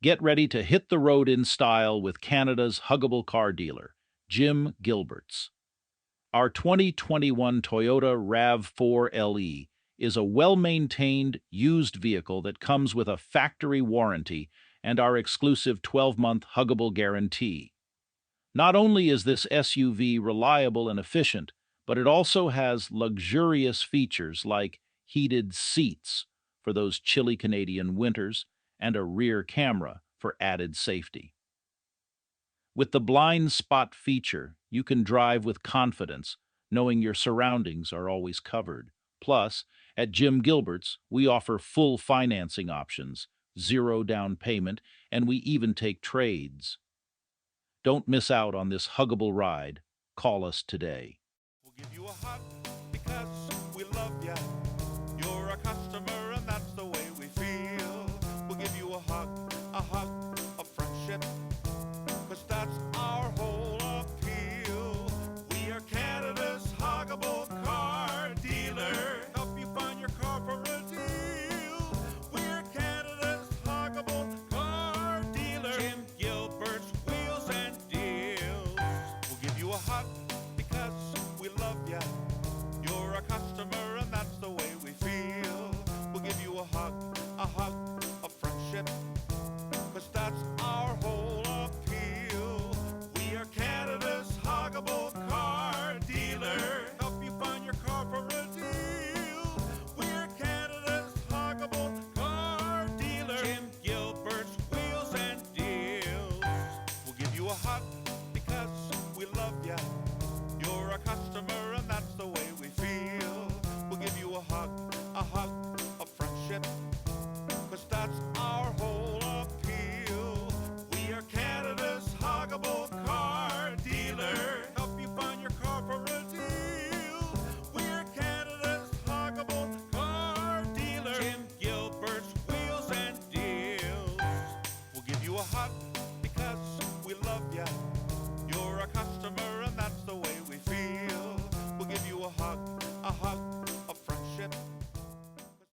Get ready to hit the road in style with Canada's huggable car dealer, Jim Gilberts. Our 2021 Toyota RAV4 LE is a well-maintained, used vehicle that comes with a factory warranty and our exclusive 12-month huggable guarantee. Not only is this SUV reliable and efficient, but it also has luxurious features like heated seats for those chilly Canadian winters and a rear camera for added safety. With the blind spot feature, you can drive with confidence, knowing your surroundings are always covered. Plus, at Jim Gilbert's, we offer full financing options, zero down payment, and we even take trades. Don't miss out on this huggable ride. Call us today. We'll give you a hug because we love ya. You're a customer and that's the way we feel. We'll give you a hug,